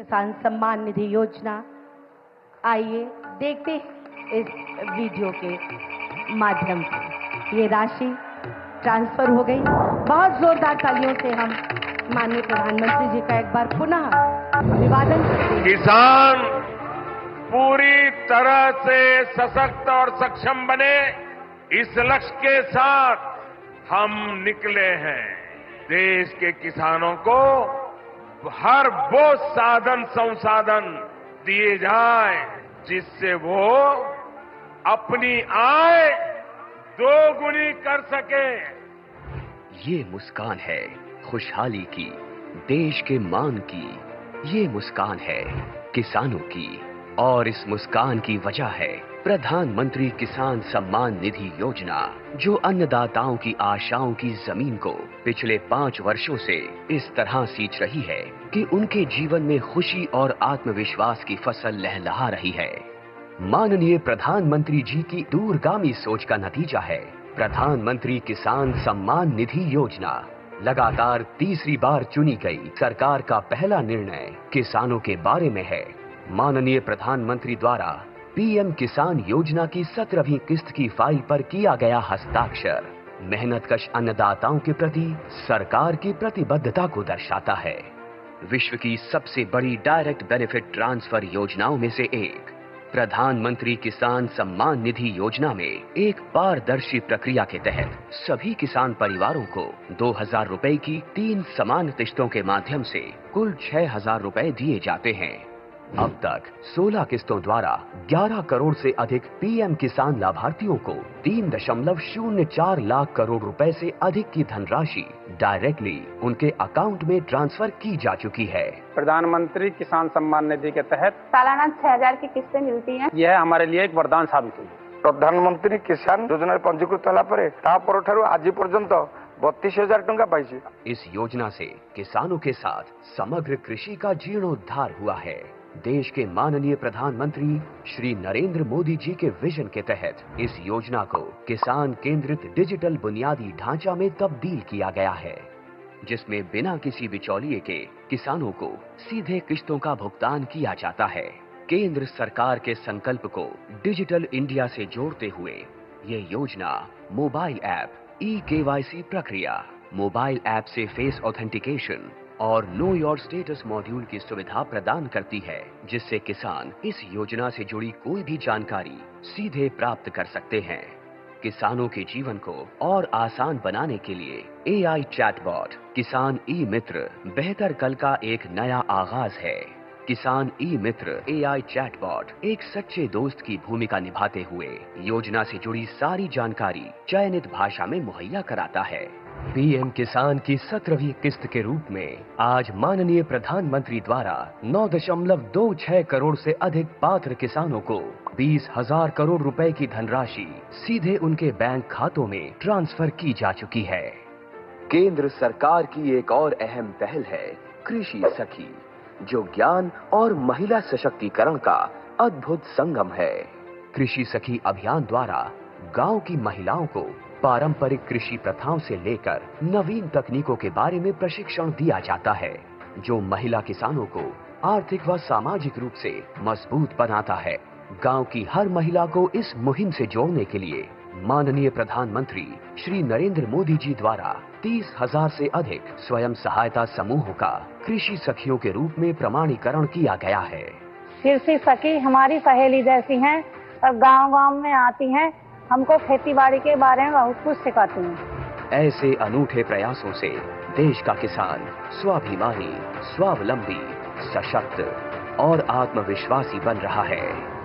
किसान सम्मान निधि योजना। आइए देखते हैं इस वीडियो के माध्यम से। ये राशि ट्रांसफर हो गई। बहुत जोरदार तालियों से हम माननीय प्रधानमंत्री जी का एक बार पुनः अभिवादन करते हैं। किसान पूरी तरह से सशक्त और सक्षम बने, इस लक्ष्य के साथ हम निकले हैं। देश के किसानों को हर वो साधन संसाधन दिए जाए जिससे वो अपनी आय दोगुनी कर सके। ये मुस्कान है खुशहाली की, देश के मान की। ये मुस्कान है किसानों की, और इस मुस्कान की वजह है प्रधानमंत्री किसान सम्मान निधि योजना, जो अन्नदाताओं की आशाओं की जमीन को पिछले 5 वर्षों से इस तरह सींच रही है कि उनके जीवन में खुशी और आत्मविश्वास की फसल लहलहा रही है। माननीय प्रधानमंत्री जी की दूरगामी सोच का नतीजा है प्रधानमंत्री किसान सम्मान निधि योजना। लगातार तीसरी बार चुनी गई सरकार का पहला निर्णय किसानों के बारे में है। माननीय प्रधानमंत्री द्वारा पीएम किसान योजना की 17वीं किस्त की फाइल पर किया गया हस्ताक्षर मेहनतकश अन्नदाताओं के प्रति सरकार की प्रतिबद्धता को दर्शाता है। विश्व की सबसे बड़ी डायरेक्ट बेनिफिट ट्रांसफर योजनाओं में से एक प्रधानमंत्री किसान सम्मान निधि योजना में एक पारदर्शी प्रक्रिया के तहत सभी किसान परिवारों को 2000 रुपए की 3 समान किस्तों के माध्यम से कुल 6000 रुपए दिए जाते हैं। अब तक 16 किस्तों द्वारा 11 करोड़ से अधिक पीएम किसान लाभार्थियों को 3.04 लाख करोड़ रुपए से अधिक की धनराशि डायरेक्टली उनके अकाउंट में ट्रांसफर की जा चुकी है। प्रधानमंत्री किसान सम्मान निधि के तहत सालाना 6000 की किस्तें मिलती हैं। यह हमारे लिए एक वरदान साबित हुई। प्रधानमंत्री किसान योजना पंजीकृत होला परे तापर ठारू आज पर्यंत 32,000 टंका पाइछि। इस योजना से किसानों के साथ समग्र कृषि का जीर्णोद्धार हुआ है। देश के माननीय प्रधानमंत्री श्री नरेंद्र मोदी जी के विजन के तहत इस योजना को किसान केंद्रित डिजिटल बुनियादी ढांचा में तब्दील किया गया है, जिसमें बिना किसी बिचौलिए के किसानों को सीधे किस्तों का भुगतान किया जाता है। केंद्र सरकार के संकल्प को डिजिटल इंडिया से जोड़ते हुए ये योजना मोबाइल ऐप, ई-केवाईसी प्रक्रिया, मोबाइल ऐप से फेस ऑथेंटिकेशन और नो योर स्टेटस मॉड्यूल की सुविधा प्रदान करती है, जिससे किसान इस योजना से जुड़ी कोई भी जानकारी सीधे प्राप्त कर सकते हैं। किसानों के जीवन को और आसान बनाने के लिए एआई चैटबॉट किसान ई मित्र बेहतर कल का एक नया आगाज है। किसान ई मित्र एआई चैटबॉट एक सच्चे दोस्त की भूमिका निभाते हुए योजना से जुड़ी सारी जानकारी चयनित भाषा में मुहैया कराता है। पीएम किसान की 17वीं किस्त के रूप में आज माननीय प्रधानमंत्री द्वारा 9.26 करोड़ से अधिक पात्र किसानों को 20,000 करोड़ रुपए की धनराशि सीधे उनके बैंक खातों में ट्रांसफर की जा चुकी है। केंद्र सरकार की एक और अहम पहल है कृषि सखी, जो ज्ञान और महिला सशक्तिकरण का अद्भुत संगम है। कृषि सखी अभियान द्वारा गांव की महिलाओं को पारंपरिक कृषि प्रथाओं से लेकर नवीन तकनीकों के बारे में प्रशिक्षण दिया जाता है, जो महिला किसानों को आर्थिक व सामाजिक रूप से मजबूत बनाता है। गांव की हर महिला को इस मुहिम से जोड़ने के लिए माननीय प्रधानमंत्री श्री नरेंद्र मोदी जी द्वारा 30,000 से अधिक स्वयं सहायता समूहों का कृषि सखियों के रूप में प्रमाणीकरण किया गया है। कृषि सखी हमारी सहेली जैसी हैं और गांव-गांव में आती हैं, हमको खेती बाड़ी के बारे में बहुत कुछ सिखाती हैं। ऐसे अनूठे प्रयासों से देश का किसान स्वाभिमानी, स्वावलंबी, सशक्त और आत्मविश्वासी बन रहा है।